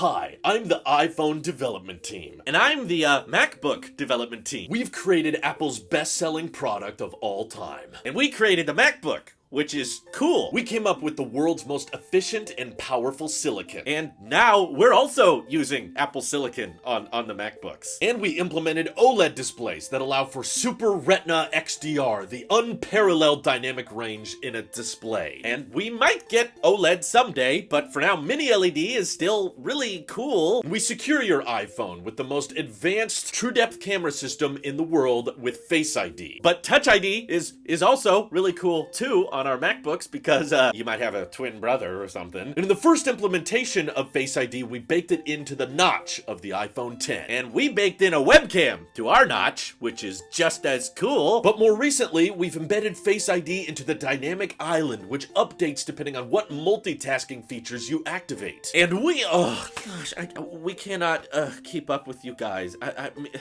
Hi, I'm the iPhone development team. And I'm the MacBook development team. We've created Apple's best-selling product of all time. And we created the MacBook, which is cool. We came up with the world's most efficient and powerful silicon. And now we're also using Apple Silicon on the MacBooks. And we implemented OLED displays that allow for Super Retina XDR, the unparalleled dynamic range in a display. And we might get OLED someday, but for now, Mini LED is still really cool. We secure your iPhone with the most advanced true depth camera system in the world with Face ID. But Touch ID is also really cool too on our MacBooks because you might have a twin brother or something. And in the first implementation of Face ID, we baked it into the notch of the iPhone 10. And we baked in a webcam to our notch, which is just as cool. But more recently, we've embedded Face ID into the dynamic island, which updates depending on what multitasking features you activate. And we cannot keep up with you guys.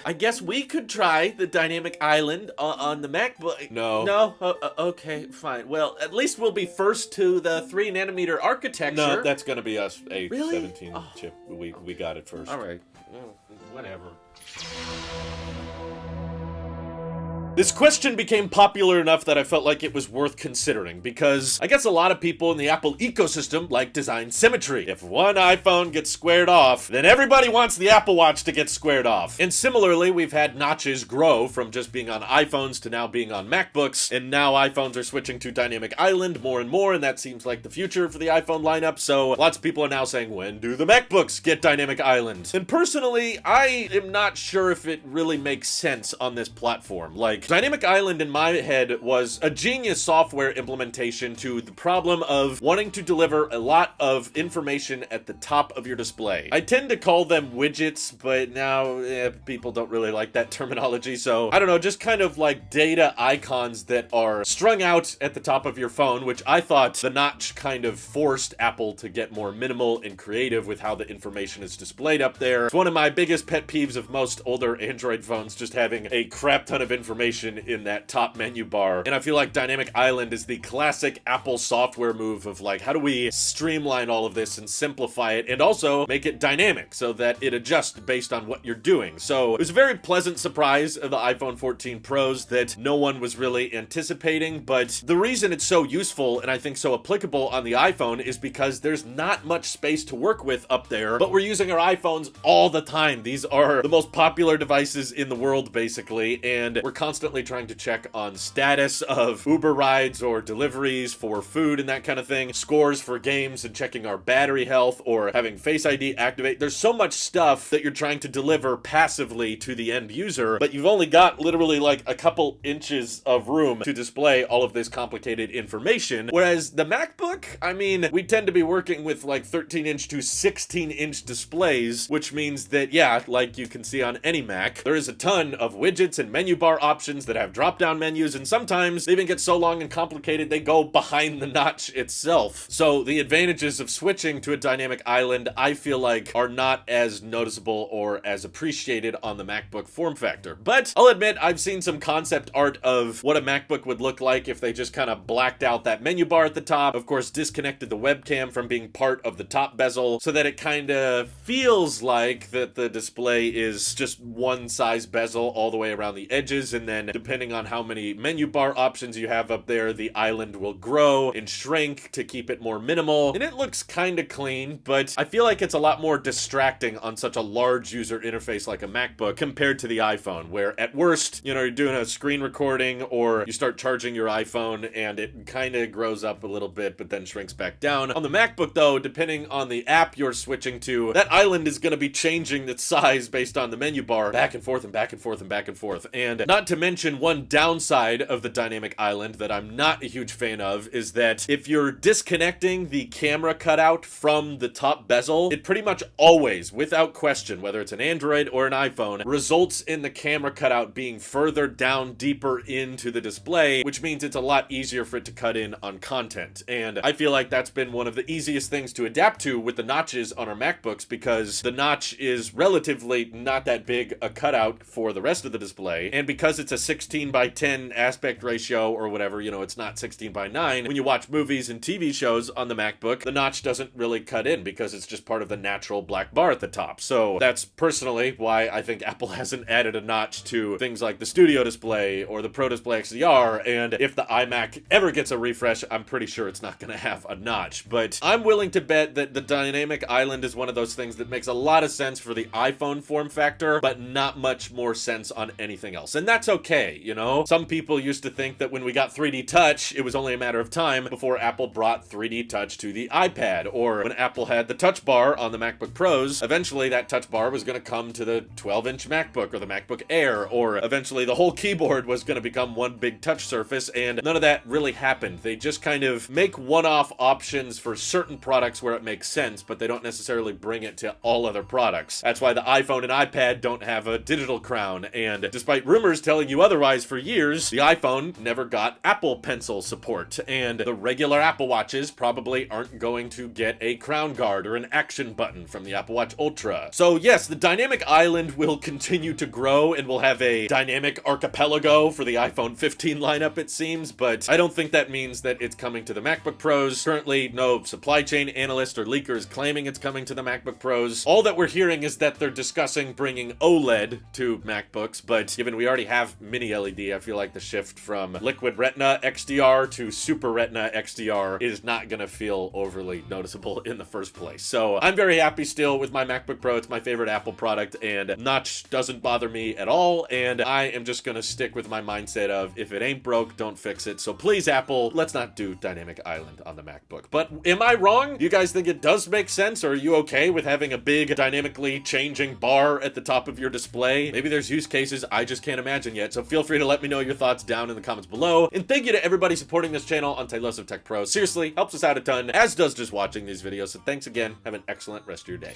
I guess we could try the dynamic island on the MacBook. No. Okay, fine. Well, at least we'll be first to the 3nm architecture. No, that's gonna be us. Really? A17 chip. We got it first. All right. Well, whatever. This question became popular enough that I felt like it was worth considering, because I guess a lot of people in the Apple ecosystem like design symmetry. If one iPhone gets squared off, then everybody wants the Apple Watch to get squared off. And similarly, we've had notches grow from just being on iPhones to now being on MacBooks, and now iPhones are switching to Dynamic Island more and more, and that seems like the future for the iPhone lineup, so lots of people are now saying, when do the MacBooks get Dynamic Island? And personally, I am not sure if it really makes sense on this platform. Like, Dynamic Island in my head was a genius software implementation to the problem of wanting to deliver a lot of information at the top of your display. I tend to call them widgets, but now people don't really like that terminology, so I don't know, just kind of like data icons that are strung out at the top of your phone, which I thought the notch kind of forced Apple to get more minimal and creative with how the information is displayed up there. It's one of my biggest pet peeves of most older Android phones, just having a crap ton of information in that top menu bar. And I feel like Dynamic Island is the classic Apple software move of like, how do we streamline all of this and simplify it and also make it dynamic so that it adjusts based on what you're doing. So it was a very pleasant surprise of the iPhone 14 Pros that no one was really anticipating, but the reason it's so useful and I think so applicable on the iPhone is because there's not much space to work with up there, but we're using our iPhones all the time. These are the most popular devices in the world basically, and we're constantly trying to check on status of Uber rides or deliveries for food and that kind of thing, scores for games and checking our battery health or having Face ID activate. There's so much stuff that you're trying to deliver passively to the end user, but you've only got literally like a couple inches of room to display all of this complicated information. Whereas the MacBook, I mean, we tend to be working with like 13-inch to 16-inch displays, which means that, yeah, like you can see on any Mac, there is a ton of widgets and menu bar options that have drop-down menus, and sometimes they even get so long and complicated they go behind the notch itself. So the advantages of switching to a dynamic island, I feel like, are not as noticeable or as appreciated on the MacBook form factor. But I'll admit, I've seen some concept art of what a MacBook would look like if they just kind of blacked out that menu bar at the top, of course disconnected the webcam from being part of the top bezel, so that it kind of feels like that the display is just one size bezel all the way around the edges, and then depending on how many menu bar options you have up there, the island will grow and shrink to keep it more minimal. And it looks kind of clean, but I feel like it's a lot more distracting on such a large user interface like a MacBook compared to the iPhone, where at worst, you know, you're doing a screen recording or you start charging your iPhone and it kind of grows up a little bit but then shrinks back down. On the MacBook though, depending on the app you're switching to, that island is going to be changing its size based on the menu bar back and forth and back and forth and back and forth. And not to mention, one downside of the dynamic island that I'm not a huge fan of is that if you're disconnecting the camera cutout from the top bezel, it pretty much always, without question, whether it's an Android or an iPhone, results in the camera cutout being further down deeper into the display, which means it's a lot easier for it to cut in on content. And I feel like that's been one of the easiest things to adapt to with the notches on our MacBooks, because the notch is relatively not that big a cutout for the rest of the display, and because it's a 16 by 10 aspect ratio or whatever, you know, it's not 16 by 9. When you watch movies and TV shows on the MacBook, the notch doesn't really cut in because it's just part of the natural black bar at the top. So that's personally why I think Apple hasn't added a notch to things like the Studio Display or the Pro Display XDR, and if the iMac ever gets a refresh, I'm pretty sure it's not going to have a notch. But I'm willing to bet that the Dynamic Island is one of those things that makes a lot of sense for the iPhone form factor, but not much more sense on anything else. And that's okay, you know? Some people used to think that when we got 3D Touch, it was only a matter of time before Apple brought 3D Touch to the iPad, or when Apple had the Touch Bar on the MacBook Pros, eventually that Touch Bar was going to come to the 12-inch MacBook or the MacBook Air, or eventually the whole keyboard was going to become one big touch surface, and none of that really happened. They just kind of make one-off options for certain products where it makes sense, but they don't necessarily bring it to all other products. That's why the iPhone and iPad don't have a digital crown, and despite rumors telling you otherwise for years, the iPhone never got Apple Pencil support, and the regular Apple Watches probably aren't going to get a crown guard or an action button from the Apple Watch Ultra. So yes, the Dynamic Island will continue to grow, and we'll have a dynamic archipelago for the iPhone 15 lineup, it seems, but I don't think that means that it's coming to the MacBook Pros. Currently, no supply chain analyst or leaker is claiming it's coming to the MacBook Pros. All that we're hearing is that they're discussing bringing OLED to MacBooks, but given we already have mini LED, I feel like the shift from Liquid Retina XDR to Super Retina XDR is not gonna feel overly noticeable in the first place. So I'm very happy still with my MacBook Pro. It's my favorite Apple product, and notch doesn't bother me at all, and I am just gonna stick with my mindset of if it ain't broke, don't fix it. So please, Apple, let's not do Dynamic Island on the MacBook. But am I wrong? You guys think it does make sense, or are you okay with having a big dynamically changing bar at the top of your display? Maybe there's use cases I just can't imagine yet, so feel free to let me know your thoughts down in the comments below. And thank you to everybody supporting this channel on Tailosive Tech Pro. Seriously, helps us out a ton, as does just watching these videos. So thanks again. Have an excellent rest of your day.